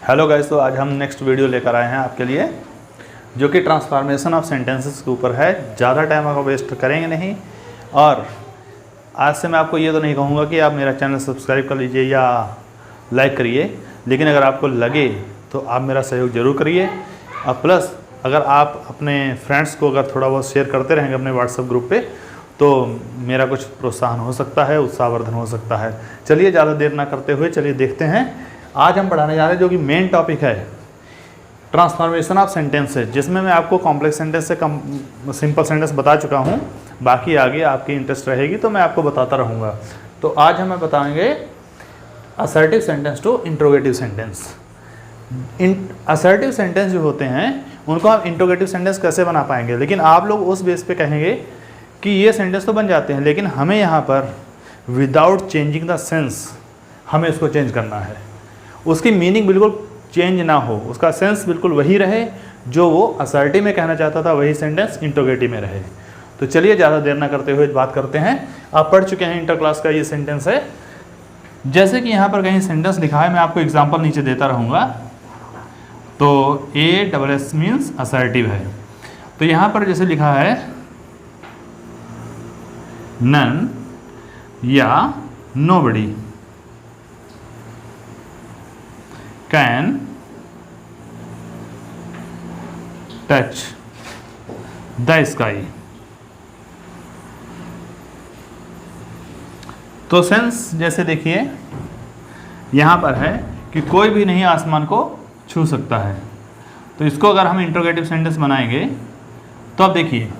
Hello guys, तो आज हम नेक्स्ट वीडियो लेकर आए हैं आपके लिए, जो कि ट्रांसफॉर्मेशन ऑफ सेंटेंसेस के ऊपर है। ज़्यादा टाइम आपको वेस्ट करेंगे नहीं, और आज से मैं आपको ये तो नहीं कहूँगा कि आप मेरा चैनल सब्सक्राइब कर लीजिए या लाइक करिए, लेकिन अगर आपको लगे तो आप मेरा सहयोग ज़रूर करिए। और प्लस अगर आप अपने फ्रेंड्स को अगर थोड़ा बहुत शेयर करते रहेंगे अपने व्हाट्सएप ग्रुप पे, तो मेरा कुछ प्रोत्साहन हो सकता है, उत्साहवर्धन हो सकता है। चलिए ज़्यादा देर ना करते हुए चलिए देखते हैं। आज हम पढ़ाने जा रहे हैं जो कि मेन टॉपिक है ट्रांसफॉर्मेशन ऑफ सेंटेंसेस, जिसमें मैं आपको कॉम्प्लेक्स सेंटेंस से सिंपल सेंटेंस बता चुका हूँ। बाकी आगे आपकी इंटरेस्ट रहेगी तो मैं आपको बताता रहूँगा। तो आज हमें बताएंगे assertive sentence to interrogative sentence. Assertive sentence जो होते हैं उनको हम इंट्रोगेटिव सेंटेंस कैसे बना पाएंगे, लेकिन आप लोग उस बेस पे कहेंगे कि ये सेंटेंस तो बन जाते हैं, लेकिन हमें यहाँ पर विदाउट चेंजिंग द सेंस हमें इसको चेंज करना है। उसकी मीनिंग बिल्कुल चेंज ना हो, उसका सेंस बिल्कुल वही रहे, जो वो असर्टिव में कहना चाहता था वही सेंटेंस इंट्रोगेटिव में रहे। तो चलिए ज़्यादा देर ना करते हुए बात करते हैं। आप पढ़ चुके हैं, इंटर क्लास का ये सेंटेंस है। जैसे कि यहाँ पर कहीं सेंटेंस लिखा है, मैं आपको एग्जाम्पल नीचे देता रहूँगा। तो ASS मीन्स असर्टिव है। तो यहाँ पर जैसे लिखा है नन या nobody can touch the sky. तो सेंस जैसे देखिए यहाँ पर है कि कोई भी नहीं आसमान को छू सकता है। तो इसको अगर हम इंट्रोगेटिव सेंटेंस बनाएंगे तो अब देखिए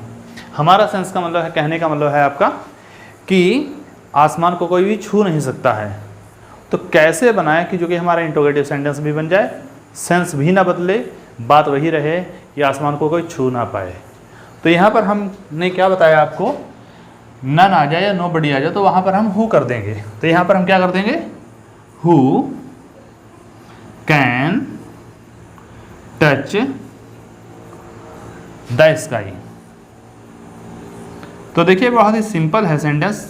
हमारा सेंस का मतलब है, कहने का मतलब है आपका कि आसमान को कोई भी छू नहीं सकता है। तो कैसे बनाएं कि जो कि हमारा इंट्रोगेटिव सेंटेंस भी बन जाए, सेंस भी ना बदले, बात वही रहे कि आसमान को कोई छू ना पाए। तो यहाँ पर हमने क्या बताया आपको, नन आ जाए या नोबडी आ जाए तो वहाँ पर हम हु कर देंगे। तो यहाँ पर हम क्या कर देंगे, who can touch the sky. तो देखिए बहुत ही सिंपल है सेंटेंस।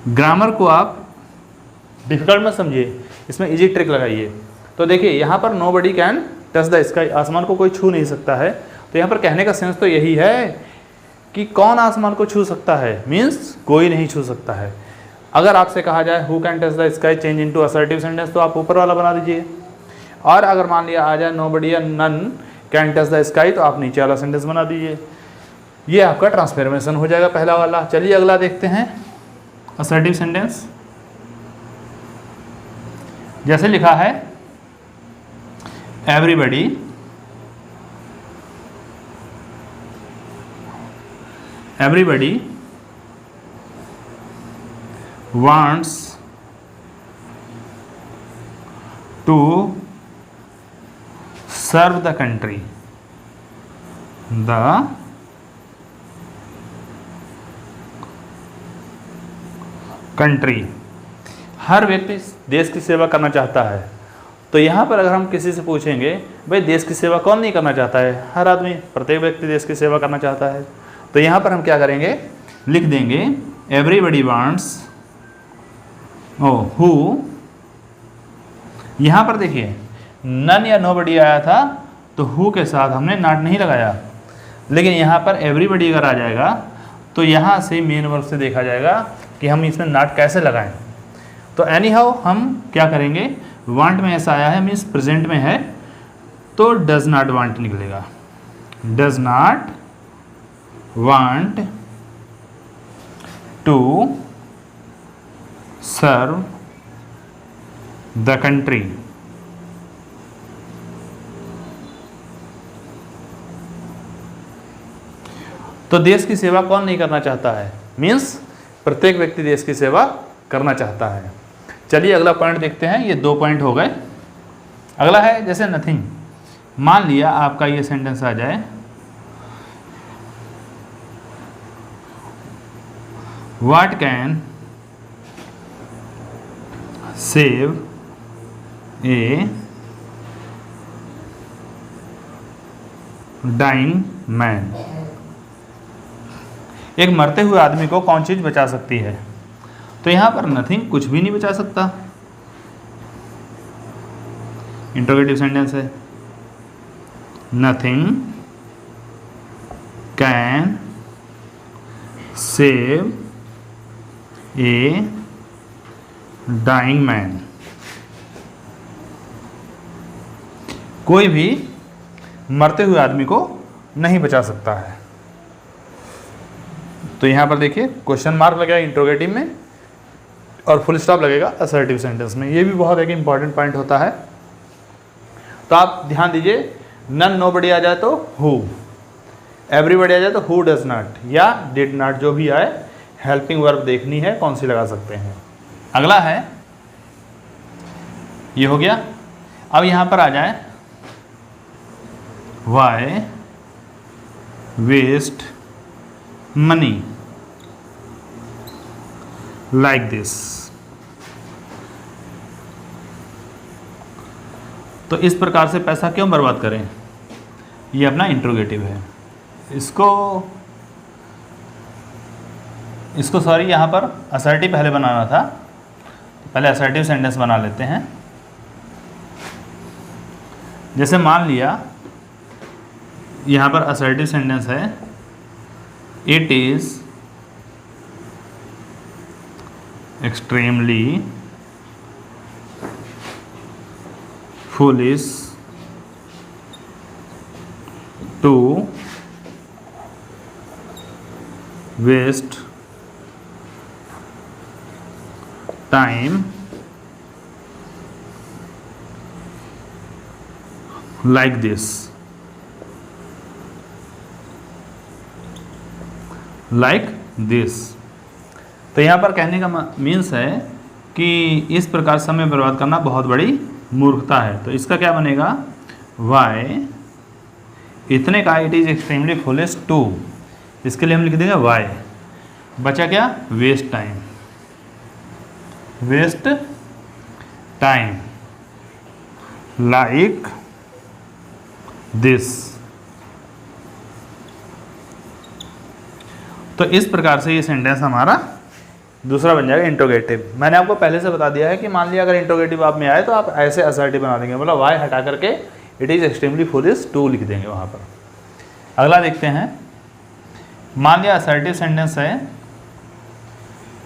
ग्रामर को आप डिफिकल्ट मत समझिए, इसमें इजी ट्रिक लगाइए। तो देखिए यहाँ पर nobody can touch the sky, आसमान को कोई छू नहीं सकता है। तो यहाँ पर कहने का सेंस तो यही है कि कौन आसमान को छू सकता है, मीन्स कोई नहीं छू सकता है। अगर आपसे कहा जाए who can touch the sky change into assertive sentence, तो आप ऊपर वाला बना दीजिए। और अगर मान लिया आ जाए नोबडी या none can touch the sky, तो आप नीचे वाला सेंटेंस बना दीजिए। ये आपका ट्रांसफॉर्मेशन हो जाएगा पहला वाला। चलिए अगला देखते हैं असर्टिव सेंटेंस। जैसे लिखा है everybody wants to serve the country. हर व्यक्ति देश की सेवा करना चाहता है। तो यहाँ पर अगर हम किसी से पूछेंगे भाई देश की सेवा कौन नहीं करना चाहता है, हर आदमी, प्रत्येक व्यक्ति देश की सेवा करना चाहता है। तो यहाँ पर हम क्या करेंगे, लिख देंगे एवरीबडी वांट्स हु। यहाँ पर देखिए नन या नोबडी आया था तो हु के साथ हमने नॉट नहीं लगाया, लेकिन यहाँ पर एवरीबडी अगर आ जाएगा तो यहाँ से मेन वर्ब से देखा जाएगा कि हम इसमें नॉट कैसे लगाएं। तो एनी हाउ हम क्या करेंगे, वांट में ऐसा आया है मीन्स प्रेजेंट में है, तो डज नॉट वांट निकलेगा। Does not want to serve the country. तो देश की सेवा कौन नहीं करना चाहता है, मीन्स प्रत्येक व्यक्ति देश की सेवा करना चाहता है। चलिए अगला पॉइंट देखते हैं। ये 2 पॉइंट हो गए। अगला है जैसे नथिंग। मान लिया आपका ये सेंटेंस आ जाए what can save a dying man. एक मरते हुए आदमी को कौन चीज़ बचा सकती है? तो यहाँ पर नथिंग कुछ भी नहीं बचा सकता। इंट्रोगेटिव सेंटेंस है, nothing can save a dying man. कोई भी मरते हुए आदमी को नहीं बचा सकता है। तो यहां पर देखिए क्वेश्चन मार्क लगेगा इंट्रोगेटिव में और फुल स्टॉप लगेगा असर्टिव सेंटेंस में। ये भी बहुत एक इंपॉर्टेंट पॉइंट होता है। तो आप ध्यान दीजिए, नन नोबडी आ जाए तो हु, एवरीबडी आ जाए तो हु डज नॉट या डिड नॉट, जो भी आए हेल्पिंग वर्ब देखनी है कौन सी लगा सकते हैं। अगला है, ये हो गया। अब यहां पर आ जाए, why waste money like this. तो इस प्रकार से पैसा क्यों बर्बाद करें, ये अपना इंट्रोगेटिव है। इसको सॉरी यहाँ पर असर्टिव पहले बनाना था, तो पहले असर्टिव सेंटेंस बना लेते हैं। जैसे मान लिया यहाँ पर असर्टिव सेंटेंस है, it is extremely foolish to waste time like this, like this। तो यहाँ पर कहने का मीन्स है कि इस प्रकार समय बर्बाद करना बहुत बड़ी मूर्खता है। तो इसका क्या बनेगा, वाई, इतने का, it is extremely foolish to, इसके लिए हम लिख देंगे वाई। बचा क्या, waste time, waste time like this. तो इस प्रकार से ये सेंटेंस हमारा दूसरा बन जाएगा इंट्रोगेटिव। मैंने आपको पहले से बता दिया है कि मान लिया अगर इंट्रोगेटिव आप में आए तो आप ऐसे असर्टिव बना देंगे, मतलब वाई हटा करके it is extremely foolish to लिख देंगे वहाँ पर। अगला देखते हैं, मान लिया असर्टिव सेंटेंस है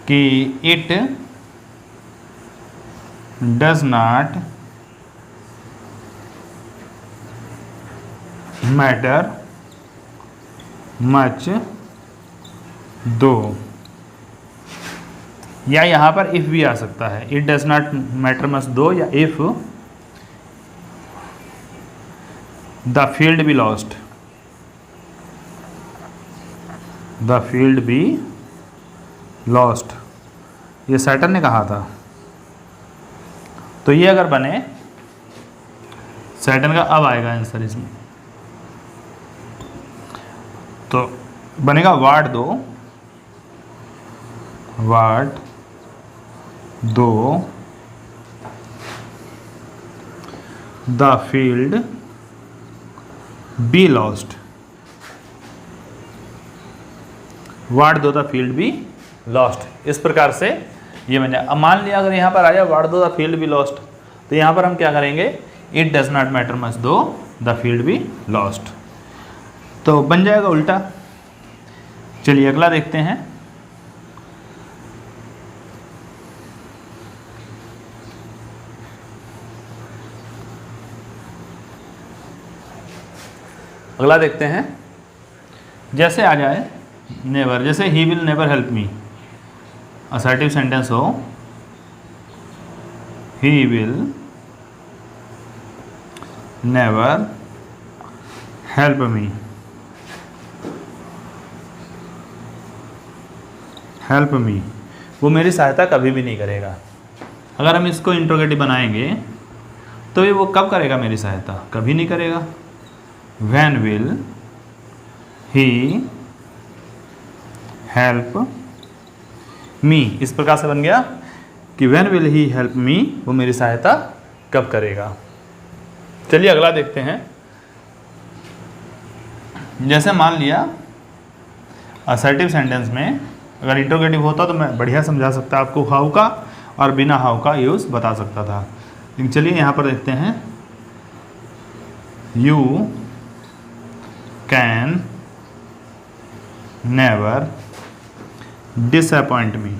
कि it does not matter much दो, या यहाँ पर इफ़ भी आ सकता है, it does not matter much दो, या if the field be lost, the field be lost, ये सैटर्न ने कहा था। तो ये अगर बने, सैटर्न का अब आएगा आंसर इसमें, तो बनेगा वार्ड दो, वार्ड दो the field be lost, ward दो द फील्ड बी लॉस्ट। इस प्रकार से ये बन जाए। अब मान लिया अगर यहाँ पर आ जाए वार्ड दो द फील्ड बी लॉस्ट, तो यहाँ पर हम क्या करेंगे, it does not matter much दो द फील्ड बी लॉस्ट, तो बन जाएगा उल्टा। चलिए अगला देखते हैं, अगला देखते हैं। जैसे आ जाए नेवर, जैसे he will never help me, assertive sentence हो, he will never help me, help me, वो मेरी सहायता कभी भी नहीं करेगा। अगर हम इसको इंट्रोगेटिव बनाएंगे तो ये वो कब करेगा मेरी सहायता, कभी नहीं करेगा। When will he help me, इस प्रकार से बन गया कि when will he help me, वो मेरी सहायता कब करेगा। चलिए अगला देखते हैं। जैसे मान लिया असर्टिव सेंटेंस में अगर इंट्रोगेटिव होता तो मैं बढ़िया समझा सकता आपको, हाउ का और बिना हाउ का यूज़ बता सकता था। लेकिन चलिए यहाँ पर देखते हैं, you can never disappoint me.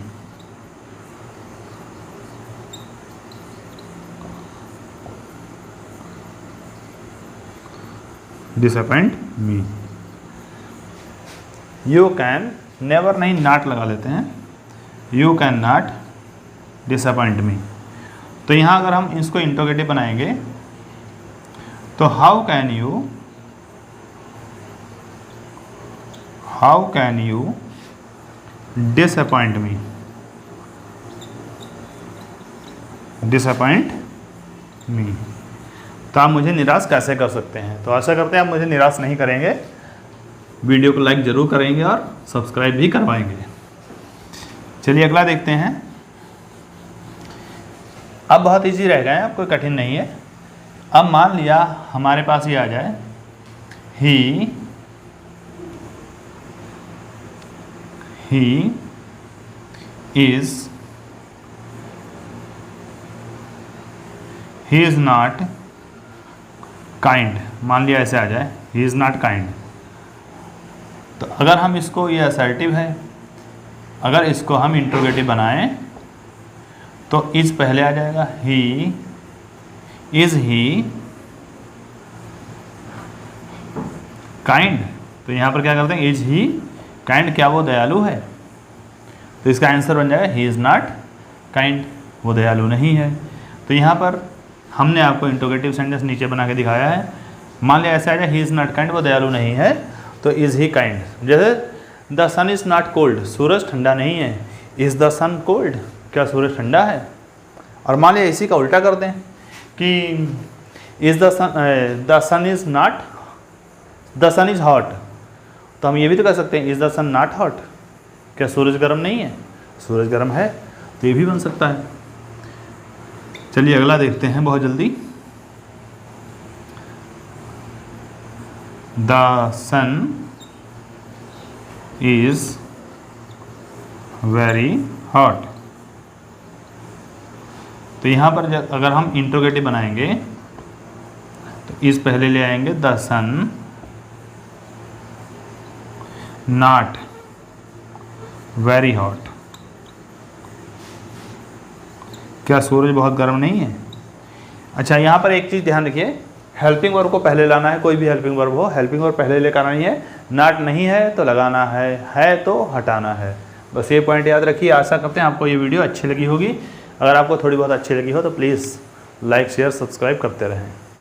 Disappoint me. You can never नहीं, नॉट लगा लेते हैं। यू कैन नॉट डिसअपॉइंट मी। तो यहाँ अगर हम इसको इंट्रोगेटिव बनाएंगे तो how can you disappoint me. Disappoint मी, तो आप मुझे निराश कैसे कर सकते हैं। तो आशा करते हैं आप मुझे निराश नहीं करेंगे, वीडियो को लाइक ज़रूर करेंगे और सब्सक्राइब भी करवाएंगे। चलिए अगला देखते हैं। अब बहुत इजी रहेगा, अब कोई कठिन नहीं है। अब मान लिया हमारे पास ये आ जाए, ही इज़ नॉट काइंड। मान लिया ऐसे आ जाए, ही इज़ नॉट काइंड। तो अगर हम इसको, ये असर्टिव है, अगर इसको हम इंट्रोगेटिव बनाएं तो इज पहले आ जाएगा। Is he kind. तो यहाँ पर क्या करते हैं, इज ही काइंड, क्या वो दयालु है। तो इसका आंसर बन जाएगा ही इज़ नॉट काइंड, वो दयालु नहीं है। तो यहाँ पर हमने आपको इंट्रोगेटिव सेंटेंस नीचे बना के दिखाया है। मान लिया ऐसे आ जाए, ही इज़ नॉट काइंड, वो दयालु नहीं है, तो इज़ ही काइंड। जैसे the sun is not cold, सूरज ठंडा नहीं है। इज़ द सन कोल्ड, क्या सूरज ठंडा है। और मान लिया इसी का उल्टा कर दें कि is the sun is not, the sun is hot, तो हम ये भी तो कह सकते हैं is the sun not hot, क्या सूरज गर्म नहीं है। सूरज गर्म है, तो ये भी बन सकता है। चलिए अगला देखते हैं बहुत जल्दी। The sun is very hot. तो यहाँ पर अगर हम इंट्रोगेटिव बनाएंगे तो इस पहले ले आएंगे, the sun not very hot, क्या सूरज बहुत गर्म नहीं है। अच्छा, यहाँ पर एक चीज़ ध्यान रखिए, हेल्पिंग वर्ब को पहले लाना है। कोई भी हेल्पिंग वर्ब हो, हेल्पिंग वर्ब पहले लेकर आनी है। नॉट नहीं है तो लगाना है तो हटाना है। बस ये पॉइंट याद रखिए। आशा करते हैं आपको ये वीडियो अच्छी लगी होगी। अगर आपको थोड़ी बहुत अच्छी लगी हो तो प्लीज़ लाइक शेयर सब्सक्राइब करते रहें।